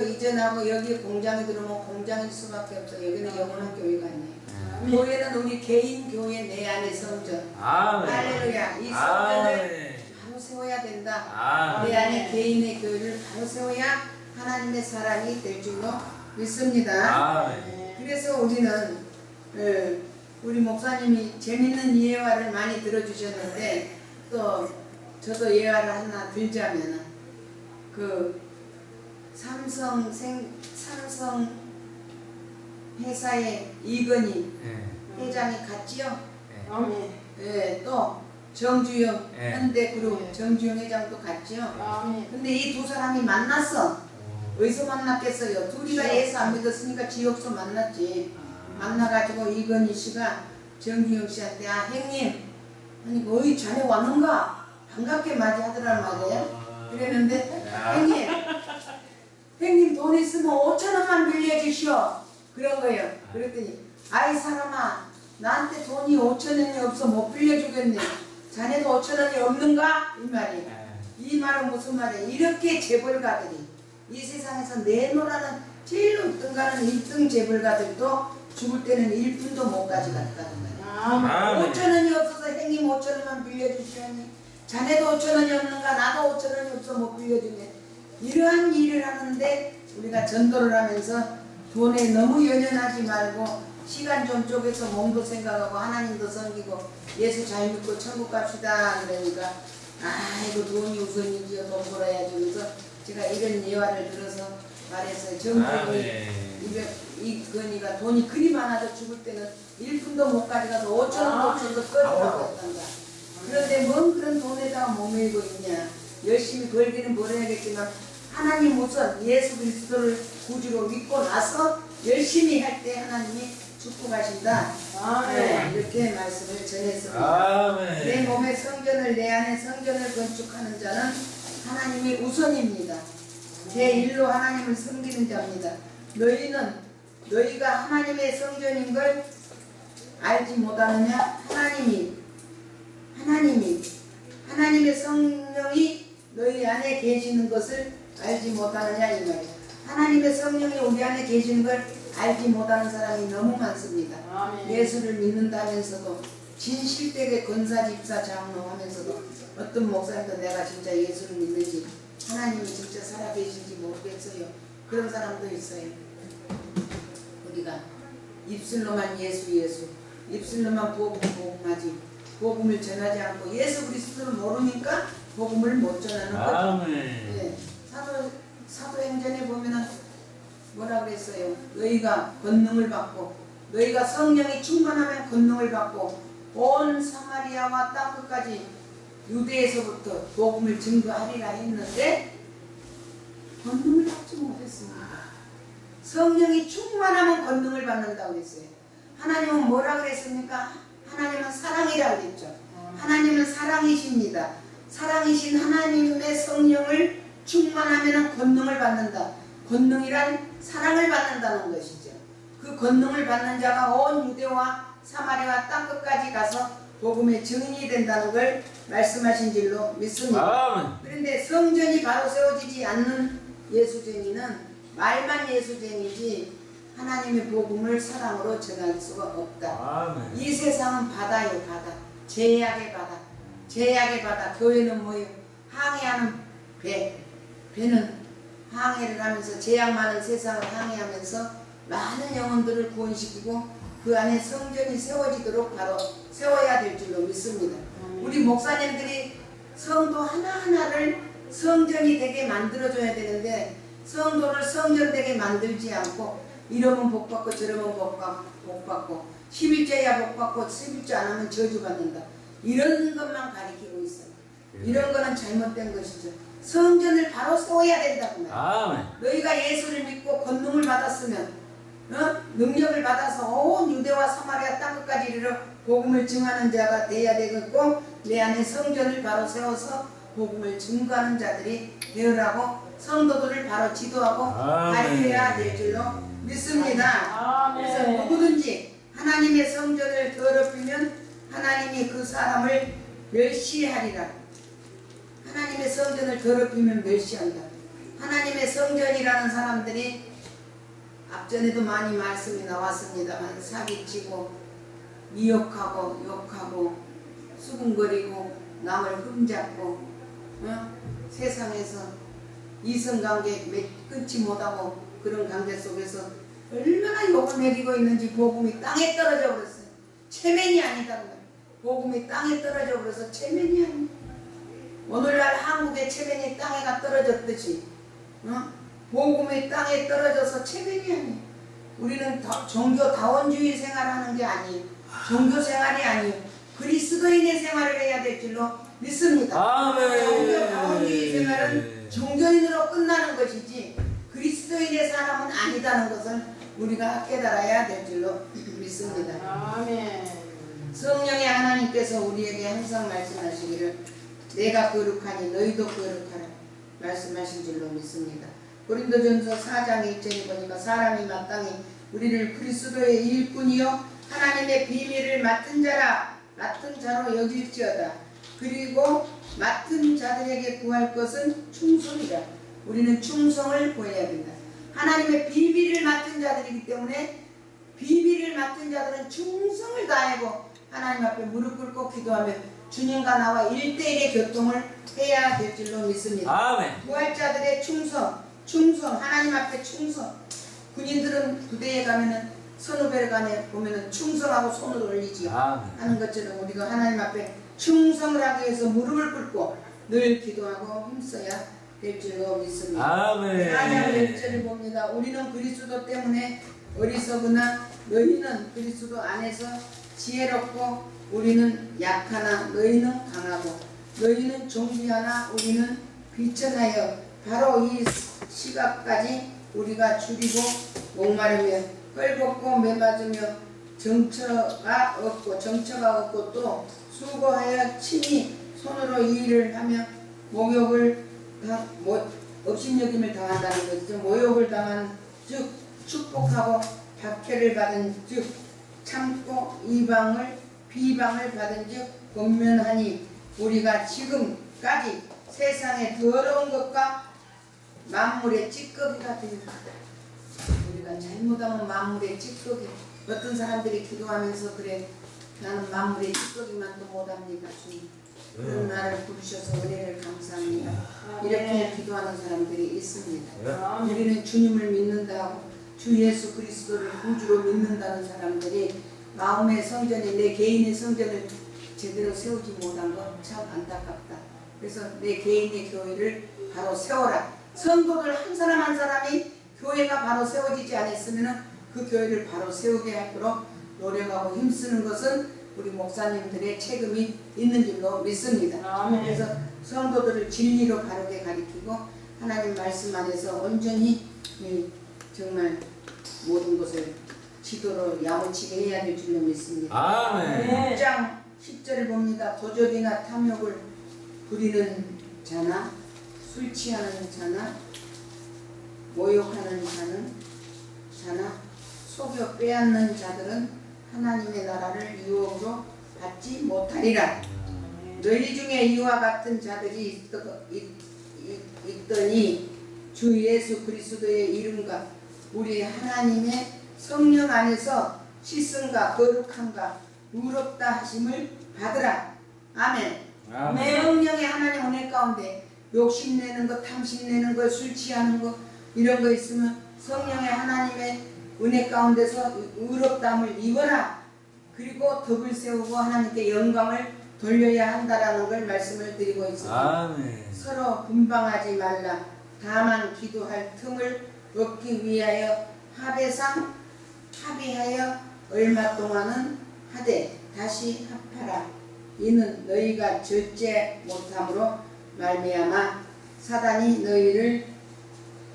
이전하고 여기 공장에 들어오면 공장일 수밖에 없어. 여기는 영원한 교회가 아니에요. 교회는 우리 개인 교회 내 안의 성전. 할렐루야. 이 성전을 바로 세워야 된다. 내 안에 개인의 교회를 바로 세워야 하나님의 사랑이 될 줄로 믿습니다. 그래서 우리는 우리 목사님이 재밌는 예화를 많이 들어주셨는데 또 저도 예화를 하나 들자면은 삼성 회사의 이건희 회장이 갔지요. 또 정주영 현대그룹 정주영 회장도 갔지요. 근데 이 두 사람이 만났어. 어디서 만났겠어요? 둘이가 예수 안 믿었으니까 지옥서 만났지. 만나가지고 이건희 씨가 정주영 씨한테 형님 아니 어이 자네 왔는가? 반갑게 맞이하더란 말이에요. 그랬는데 형님 돈 있으면 5,000원만 빌려주시오. 그런 거예요. 그랬더니 아이 사람아 나한테 돈이 5,000원이 없어 못 빌려주겠네. 자네도 5,000원이 없는가? 이 말이에요. 이 말은 무슨 말이에요? 이렇게 재벌가들이 이 세상에서 내놓으라는 제일 우등가는 1등 재벌가들도 죽을 때는 1푼도 못 가져갔다는 말이에요. 5,000원이 없어서 형님 5,000원만 빌려주시오니 자네도 5,000원이 없는가? 나도 5,000원이 없어 못 빌려주네. 이러한 일을 하는데 우리가 전도를 하면서 돈에 너무 연연하지 말고 시간 좀 쪼개서 몸도 생각하고 하나님도 섬기고 예수 잘 믿고 천국 갑시다. 그러니까 아이고 돈이 우선이지요. 돈 벌어야지. 그래서 제가 이런 예화를 들어서 말했어요. 정국이 이건희가 돈이 그리 많아도 죽을 때는 1푼도 못 가져가서 5,000원 5,000원도 꺼지라고 했단다. 그런데 뭔 그런 돈에다가 머물고 있냐. 열심히 벌기는 벌어야겠지만 하나님 우선 예수 그리스도를 구주로 믿고 나서 열심히 할 때 하나님이 축복하신다. 이렇게 말씀을 전했습니다. 내 몸의 성전을 내 안에 성전을 건축하는 자는 하나님이 우선입니다. 제 일로 하나님을 섬기는 자입니다. 너희가 하나님의 성전인 걸 알지 못하느냐? 하나님의 성령이 너희 안에 계시는 것을 알지 못하느냐 이 말이에요. 하나님의 성령이 우리 안에 계시는 걸 알지 못하는 사람이 너무 많습니다. 예수를 믿는다면서도 진실되게 권사, 집사, 장로 하면서도 어떤 목사님도 내가 진짜 예수를 믿는지 하나님이 진짜 살아계신지 모르겠어요. 그런 사람도 있어요. 우리가 입술로만 예수 입술로만 복음하지 복음을 전하지 않고 예수 그리스도를 모르니까 복음을 못 전하는 거죠. 네. 사도행전에 보면은 뭐라 그랬어요? 너희가 권능을 받고 너희가 성령이 충만하면 권능을 받고 온 사마리아와 땅 끝까지 유대에서부터 복음을 증거하리라 했는데 권능을 받지 못했습니다. 성령이 충만하면 권능을 받는다고 그랬어요. 하나님은 뭐라 그랬습니까? 하나님은 사랑이라고 그랬죠. 하나님은 사랑이십니다. 사랑이신 하나님의 성령을 충만하면 권능을 받는다. 권능이란 사랑을 받는다는 것이죠. 그 권능을 받는 자가 온 유대와 사마리아 땅 끝까지 가서 복음의 증인이 된다는 걸 말씀하신 줄로 믿습니다. 그런데 성전이 바로 세워지지 않는 예수쟁이는 말만 예수쟁이지 하나님의 복음을 사랑으로 전할 수가 없다. 이 세상은 바다요 바다. 죄악의 바다. 죄악의 바다. 교회는 뭐예요? 항해하는 배는 항해를 하면서 죄악 많은 세상을 항해하면서 많은 영혼들을 구원시키고 그 안에 성전이 세워지도록 바로 세워야 될 줄로 믿습니다. 우리 목사님들이 성도 하나하나를 성전이 되게 만들어줘야 되는데 성도를 성전 되게 만들지 않고 이러면 복받고 저러면 복받고 11조야 복받고 11조 안 하면 저주받는다. 이런 것만 가리키고 있어요. 이런 거는 잘못된 것이죠. 성전을 바로 세워야 된다고 말이에요. 너희가 예수를 믿고 권능을 받았으면 능력을 받아서 온 유대와 사마리아 땅끝까지 이르러 복음을 증하는 자가 되어야 되겠고 내 안에 성전을 바로 세워서 복음을 증거하는 자들이 되으라고 성도들을 바로 지도하고 가르쳐야 될 줄로 믿습니다. 그래서 누구든지 하나님의 성전을 더럽히면 하나님이 그 사람을 멸시하리라. 하나님의 성전을 더럽히면 멸시한다. 하나님의 성전이라는 사람들이 앞전에도 많이 말씀이 나왔습니다만 사기치고 미혹하고 욕하고 수군거리고 남을 흠잡고 세상에서 이성관계 끊지 못하고 그런 관계 속에서 얼마나 욕을 먹이고 있는지 복음이 땅에 떨어져 버렸어요. 체면이 아니다는 거예요. 복음이 땅에 떨어져 버려서 체면이 아니에요. 오늘날 한국의 체면이 땅에가 떨어졌듯이 복음이 땅에 떨어져서 체면이 아니에요. 우리는 종교다원주의 생활하는 게 아니에요. 종교생활이 아니에요. 그리스도인의 생활을 해야 될 줄로 믿습니다. 아멘. 종교다원주의 생활은 종교인으로 끝나는 것이지 그리스도인의 사람은 아니다는 것을 우리가 깨달아야 될 줄로 믿습니다. 아멘. 성령의 하나님께서 우리에게 항상 말씀하시기를 내가 거룩하니 너희도 거룩하라 말씀하신 줄로 믿습니다. 고린도전서 4장 1절에 보니까 사람이 마땅히 우리를 그리스도의 일꾼이요 하나님의 비밀을 맡은 자로 여길지어다. 그리고 맡은 자들에게 구할 것은 충성이다. 우리는 충성을 보여야 된다. 하나님의 비밀을 맡은 자들이기 때문에 비밀을 맡은 자들은 충성을 다하고 하나님 앞에 무릎 꿇고 기도하며 주님과 나와 1대1의 교통을 해야 될 줄로 믿습니다. 아멘. 부활자들의 충성 하나님 앞에 충성. 군인들은 부대에 가면은 선후배관에 보면은 충성하고 손을 올리지 하는 것처럼 우리가 하나님 앞에 충성을 하기 위해서 무릎을 꿇고 늘 기도하고 힘써야 될 줄로 믿습니다. 아멘. 4장 1절을 봅니다. 우리는 그리스도 때문에 어리석으나 너희는 그리스도 안에서 지혜롭고 우리는 약하나 너희는 강하고 너희는 존귀하나 우리는 비천하여 바로 이 시각까지 우리가 줄이고 목마르며 헐벗고 매맞으며 정처가 없고 또 수고하여 친히 손으로 이 일을 하며 업신여김을 당한다는 것이죠. 모욕을 당한 즉 축복하고 박해를 받은 즉 참고 비방을 받은 즉 권면하니 우리가 지금까지 세상의 더러운 것과 만물의 찌꺼기가 되리라. 우리가 잘못하면 만물의 찌꺼기. 어떤 사람들이 기도하면서 그래 나는 만물의 찌꺼기만도 못합니다 주님. 그런 나를 부르셔서 은혜를 감사합니다. 이렇게 기도하는 사람들이 있습니다. 우리는 주님을 믿는다고 주 예수 그리스도를 구주로 믿는다는 사람들이 마음의 성전에 내 개인의 성전을 제대로 세우지 못한 건 참 안타깝다. 그래서 내 개인의 교회를 바로 세워라. 성도들 한 사람 한 사람이 교회가 바로 세워지지 않았으면 그 교회를 바로 세우게 하도록 노력하고 힘쓰는 것은 우리 목사님들의 책임이 있는 줄로 믿습니다. 그래서 성도들을 진리로 바르게 가리키고 하나님 말씀 안에서 온전히 정말 모든 것을 지도로 야무지게 해야 될 줄로 믿습니다. 아멘. 6장 10절을 봅니다. 도적이나 탐욕을 부리는 자나 술 취하는 자나 모욕하는 자나 속여 빼앗는 자들은 하나님의 나라를 유혹으로 받지 못하리라. 너희 중에 이와 같은 자들이 있더니 주 예수 그리스도의 이름과 우리 하나님의 성령 안에서 씻음과 거룩함과 의롭다 하심을 받으라. 아멘. 성령의 하나님 은혜 가운데 욕심내는 것, 탐심내는 것, 술 취하는 것 이런 거 있으면 성령의 하나님의 은혜 가운데서 의롭다함을 입어라. 그리고 덕을 세우고 하나님께 영광을 돌려야 한다라는 걸 말씀을 드리고 있습니다. 아멘. 서로 분방하지 말라. 다만 기도할 틈을 얻기 위하여 합의하여 얼마 동안은 하되 다시 합하라. 이는 너희가 절제 못함으로 말미암아 사단이 너희를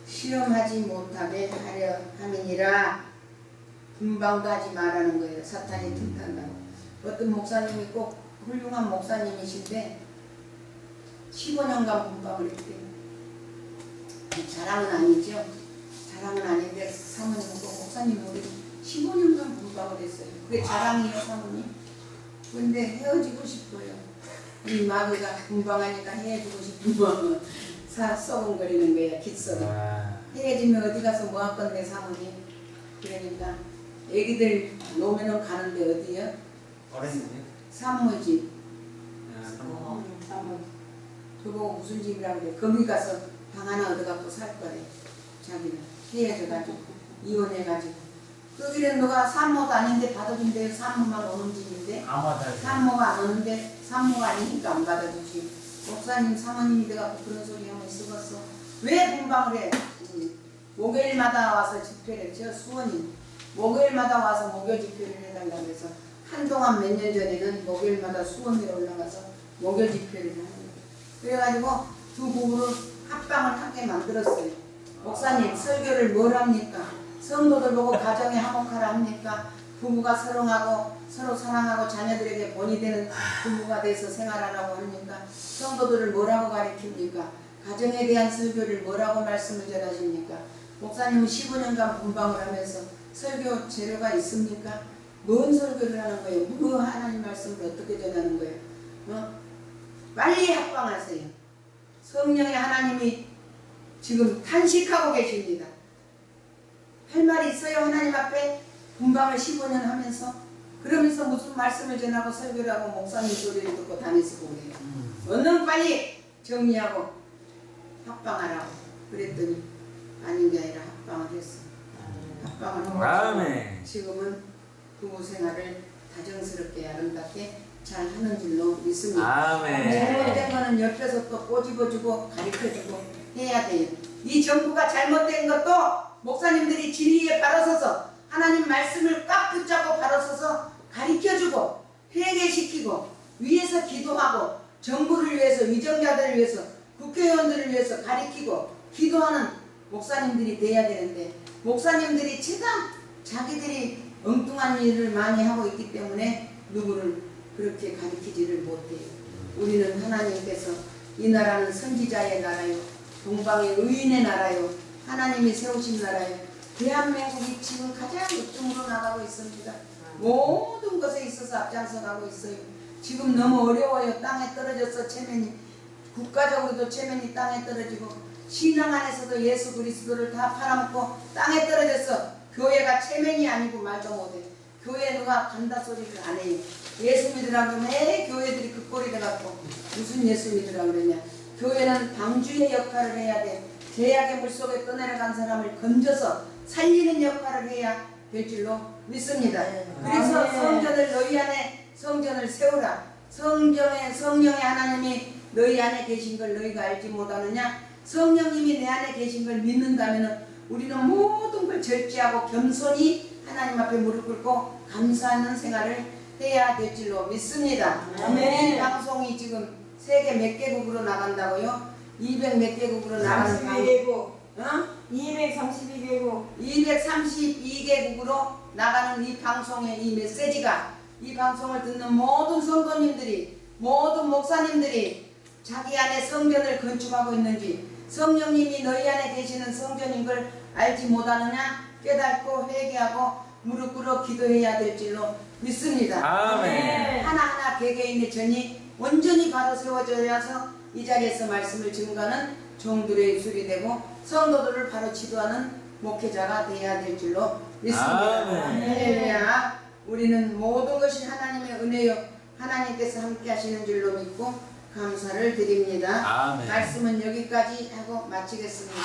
시험하지 못하게 하려 함이니라. 분방도 하지 말라는 거예요. 사탄이 틈탄다고. 어떤 목사님이 꼭 훌륭한 목사님이신데 15년간 분방을 했대요. 자랑은 아니죠. 자랑은 아닌데 사모님은 꼭 목사님 우리 15년간 분방을 했어요. 그게 자랑이에요 사모님? 근데 헤어지고 싶어요. 이 마귀가 분방하니까 헤어지고 싶은 마음은 썩은거리는 거야, 깃썩이. 해해지면 어디 가서 뭐 할 건데, 사모님. 그러니까 애기들 노면은 가는데 어디요? 어렸는데? 산모집. 한번 저보고 무슨 집이라고 그래. 거기 가서 방 하나 얻어갖고 살 거래. 자기는 헤어져가지고 이혼해가지고. 거기는 누가 산모도 아닌데 받아준대요. 산모만 오는 집인데 아마다. 산모가 안 오는데 산모가 아니니까 안 받아주지. 목사님 사모님이 돼갖고 그런 소리 하면 쓰겠어. 왜 분방을 해? 목요일마다 와서 집회를 저 수원이 목요일마다 와서 목요 집회를 해달라고 해서 한동안 몇 년 전에는 목요일마다 수원에 올라가서 목요 집회를 하는 거예요. 그래가지고 두 부부를 합방을 하게 만들었어요. 목사님 설교를 뭘 합니까? 성도들 보고 가정에 화목하라 합니까? 부부가 서로 사랑하고 자녀들에게 본이 되는 부부가 돼서 생활하라고 합니까? 성도들을 뭐라고 가르칩니까? 가정에 대한 설교를 뭐라고 말씀을 전하십니까? 목사님은 15년간 분방을 하면서 설교 재료가 있습니까? 뭔 설교를 하는 거예요? 뭐 하나님 말씀을 어떻게 전하는 거예요? 빨리 합방하세요. 성령의 하나님이 지금 탄식하고 계십니다. 할 말이 있어요. 하나님 앞에 분방을 15년 하면서 그러면서 무슨 말씀을 전하고 설교를 하고 목사님 소리를 듣고 다니시고 그래요. 얼른 빨리 정리하고 합방하라고 그랬더니 아닌 게 아니라 합방을 했어. 합방을 하고 지금은 부부 생활을 다정스럽게 아름답게 잘 하는 줄로 믿습니다. 잘못된 거는 옆에서 또 꼬집어주고 가르쳐주고 해야 돼요. 이 정부가 잘못된 것도 목사님들이 진리에 바로 서서 하나님 말씀을 꽉 붙잡고 바로 서서 가르쳐주고 회개시키고 위에서 기도하고 정부를 위해서 위정자들을 위해서 국회의원들을 위해서 가르치고 기도하는 목사님들이 돼야 되는데 목사님들이 최단 자기들이 엉뚱한 일을 많이 하고 있기 때문에 누구를 그렇게 가르치지를 못해요. 우리는 하나님께서 이 나라는 선지자의 나라요 동방의 의인의 나라요 하나님이 세우신 나라요 대한민국이 지금 가장 으뜸으로 나가고 있습니다. 모든 것에 있어서 앞장서 가고 있어요. 지금 너무 어려워요. 땅에 떨어져서 체면이 국가적으로도 체면이 땅에 떨어지고 신앙 안에서도 예수 그리스도를 다 팔아먹고 땅에 떨어져서 교회가 체면이 아니고 말도 못해. 교회 누가 간다 소리를 안 해요. 예수 믿으라고 하면 교회들이 그 꼴이 돼갖고 무슨 예수 믿으라고 그러냐. 교회는 방주의 역할을 해야 돼. 죄악의 물속에 떠내려간 사람을 건져서 살리는 역할을 해야 될 줄로 믿습니다. 그래서 성전을 너희 안에 성전을 세우라. 성령의 하나님이 너희 안에 계신 걸 너희가 알지 못하느냐. 성령님이 내 안에 계신 걸 믿는다면 우리는 모든 걸 절제하고 겸손히 하나님 앞에 무릎 꿇고 감사하는 생활을 해야 될 줄로 믿습니다. 이 방송이 지금 세계 몇 개국으로 나간다고요? 200 몇 개국으로 나가는 방송. 232개국 232개국으로 나가는 이 방송의 이 메시지가 이 방송을 듣는 모든 성도님들이 모든 목사님들이 자기 안에 성전을 건축하고 있는지 성령님이 너희 안에 계시는 성전인 걸 알지 못하느냐 깨닫고 회개하고 무릎 꿇어 기도해야 될 줄로 믿습니다. 하나하나 개개인의 전이 온전히 바로 세워져야서 이 자리에서 말씀을 증거하는 종들의 입술이 되고 성도들을 바로 지도하는 목회자가 되어야 될 줄로 믿습니다. 할렐루야. 우리는 모든 것이 하나님의 은혜요 하나님께서 함께 하시는 줄로 믿고 감사를 드립니다. 말씀은 여기까지 하고 마치겠습니다.